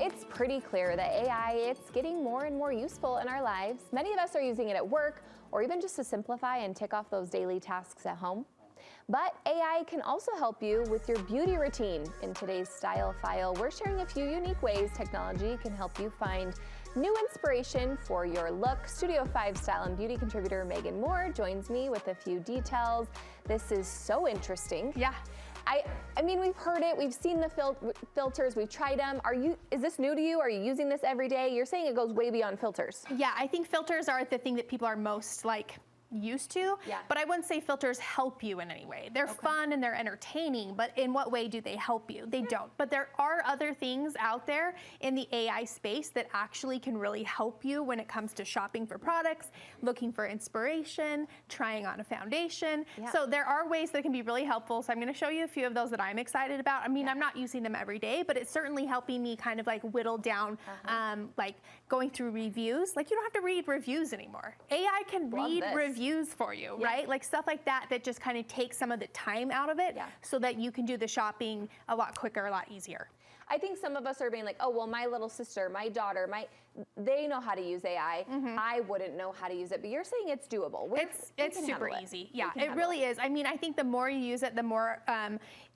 It's pretty clear that AI, it's getting more and more useful in our lives. Many of us are using it at work or even just to simplify and tick off those daily tasks at home. But AI can also help you with your beauty routine. In today's Style File, we're sharing a few unique ways technology can help you find new inspiration for your look. Studio 5 style and beauty contributor Megan Moore joins me with a few details. This is so interesting. Yeah. I mean, we've heard it, we've seen the filters, we've tried them. Is this new to you? Are you using this every day? You're saying it goes way beyond filters. Yeah, I think filters are the thing that people are most used to, but I wouldn't say filters help you in any way. They're fun and they're entertaining, but in what way do they help you? They don't. But there are other things out there in the AI space that actually can really help you when it comes to shopping for products, looking for inspiration, trying on a foundation. So there are ways that can be really helpful. So I'm going to show you a few of those that I'm excited about. I mean, I'm not using them every day, but it's certainly helping me kind of whittle down, going through reviews. You don't have to read reviews anymore. AI can read reviews for you, right? Stuff like that just kind of takes some of the time out of it so that you can do the shopping a lot quicker, a lot easier. I think some of us are being like, oh, well, my little sister, my daughter, they know how to use AI. I wouldn't know how to use it, but you're saying it's doable. It's super easy. Yeah, it really is. I mean, I think the more you use it, the more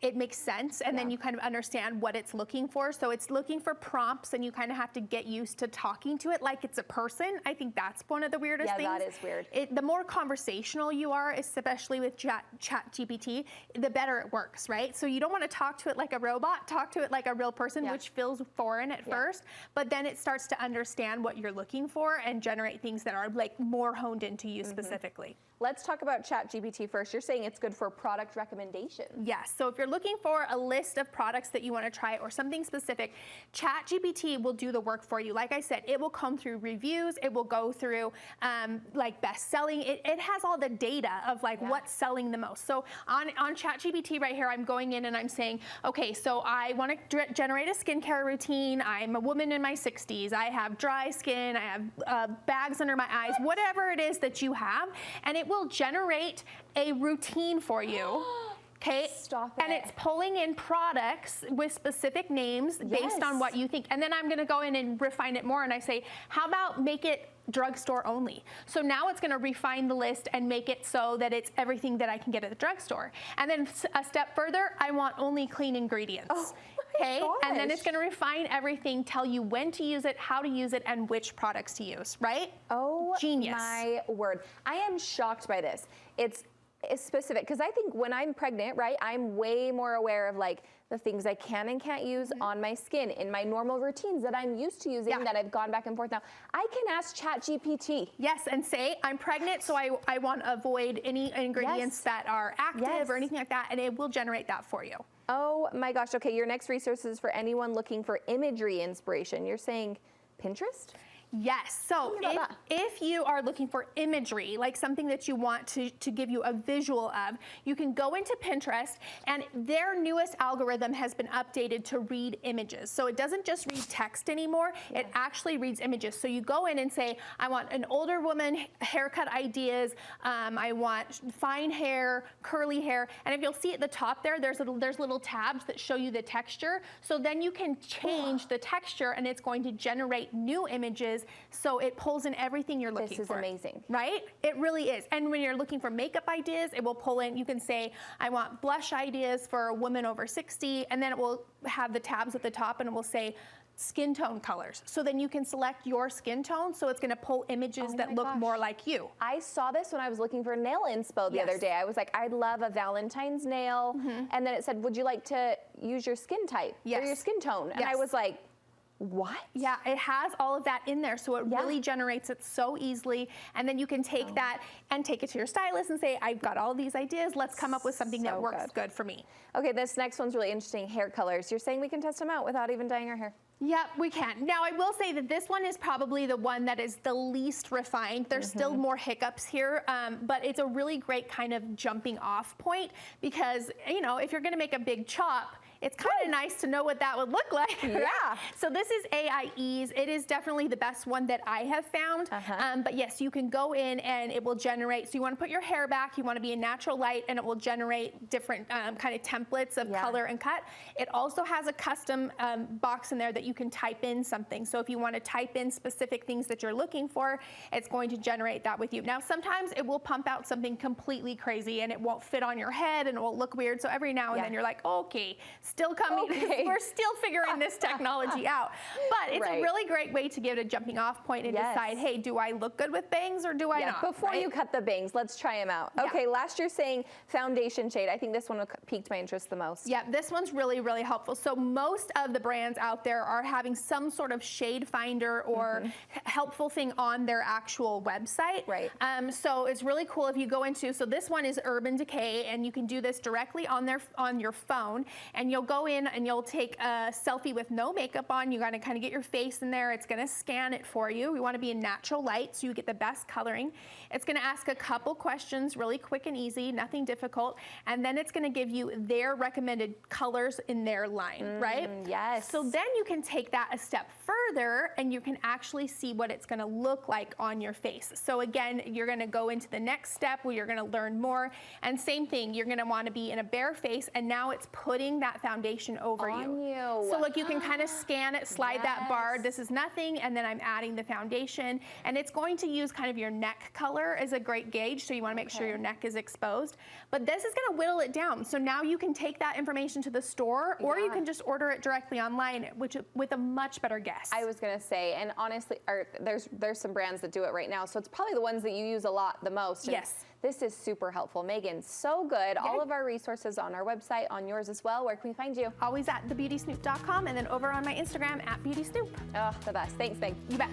it makes sense, and then you kind of understand what it's looking for. So it's looking for prompts, and you kind of have to get used to talking to it like it's a person. I think that's one of the weirdest things. Yeah, that is weird. The more conversational you are, especially with ChatGPT, the better it works, right? So you don't want to talk to it like a robot. Talk to it like a real person, which feels foreign at first, but then it starts to understand what you're looking for and generate things that are more honed into you specifically. Let's talk about ChatGPT first. You're saying it's good for product recommendations. Yes, so if you're looking for a list of products that you want to try or something specific, ChatGPT will do the work for you. Like I said, it will come through reviews, it will go through best selling. It has all the data of what's selling the most. So on ChatGPT right here, I'm going in and I'm saying, okay, so I want to generate a skincare routine. I'm a woman in my 60s. I have dry skin. I have bags under my eyes, whatever it is that you have, and it will generate a routine for you. Okay. Stop it. And it's pulling in products with specific names based on what you think. And then I'm going to go in and refine it more. And I say, how about make it drugstore only? So now it's going to refine the list and make it so that it's everything that I can get at the drugstore. And then a step further, I want only clean ingredients. Oh. Okay, and then it's going to refine everything, tell you when to use it, how to use it, and which products to use, right? Oh, genius. My word. I am shocked by this. It's specific, because I think when I'm pregnant, right, I'm way more aware of the things I can and can't use on my skin in my normal routines that I'm used to using that I've gone back and forth now. I can ask ChatGPT. Yes, and say, I'm pregnant, so I want to avoid any ingredients that are active or anything like that, and it will generate that for you. Oh my gosh. Okay, your next resource is for anyone looking for imagery inspiration. You're saying Pinterest? Yes, so if you are looking for imagery, something that you want to give you a visual of, you can go into Pinterest, and their newest algorithm has been updated to read images. So it doesn't just read text anymore, it actually reads images. So you go in and say, I want an older woman haircut ideas, I want fine hair, curly hair, and if you'll see at the top there's little tabs that show you the texture. So then you can change the texture, and it's going to generate new images. So it pulls in everything you're looking for. This is amazing. Right? It really is. And when you're looking for makeup ideas, it will pull in, you can say, I want blush ideas for a woman over 60, and then it will have the tabs at the top, and it will say skin tone colors. So then you can select your skin tone, so it's going to pull images that look more like you. I saw this when I was looking for nail inspo the other day. I was like, I'd love a Valentine's nail. And then it said, would you like to use your skin type or your skin tone? And I was like, what? Yeah, it has all of that in there, so it really generates it so easily, and then you can take that and take it to your stylist and say, I've got all these ideas, let's come up with something that works good for me. Okay, this next one's really interesting, hair colors. You're saying we can test them out without even dyeing our hair? Yeah, we can. Now, I will say that this one is probably the one that is the least refined. There's still more hiccups here, but it's a really great kind of jumping off point because, if you're going to make a big chop, it's kind of nice to know what that would look like. Right? Yeah. So this is AI Ease. It is definitely the best one that I have found. But yes, you can go in and it will generate. So you want to put your hair back, you want to be in natural light, and it will generate different kind of templates of color and cut. It also has a custom box in there that you can type in something. So if you want to type in specific things that you're looking for, it's going to generate that with you. Now, sometimes it will pump out something completely crazy and it won't fit on your head and it will look weird. So every now and then you're like, okay, still coming. Okay. We're still figuring this technology out. But it's a really great way to get a jumping off point and decide, hey, do I look good with bangs or do I not? Before you cut the bangs, let's try them out. Okay, last year saying foundation shade. I think this one piqued my interest the most. Yeah, this one's really, really helpful. So most of the brands out there are having some sort of shade finder or helpful thing on their actual website. Right. So it's really cool if you go into, so this one is Urban Decay, and you can do this directly on your phone, and you'll go in and you'll take a selfie with no makeup on. You gotta kind of get your face in there. It's gonna scan it for you. We wanna be in natural light so you get the best coloring. It's gonna ask a couple questions, really quick and easy, nothing difficult, and then it's gonna give you their recommended colors in their line, right? Yes. So then you can take that a step further and you can actually see what it's gonna look like on your face. So again, you're gonna go into the next step where you're gonna learn more, and same thing, you're gonna wanna be in a bare face, and now it's putting that foundation over you. So look, you can kind of scan it, slide that bar, this is nothing, and then I'm adding the foundation, and it's going to use kind of your neck color as a great gauge, so you wanna make sure your neck is exposed. But this is gonna whittle it down, so now you can take that information to the store, or you can just order it directly online, which with a much better guess. I was gonna say, and honestly, there's some brands that do it right now, so it's probably the ones that you use a lot the most. Yes. This is super helpful. Megan, so good. All of our resources on our website, on yours as well. Where can we find you? Always at thebeautysnoop.com, and then over on my Instagram at BeautySnoop. Oh, the best. Thanks, Meg. You bet.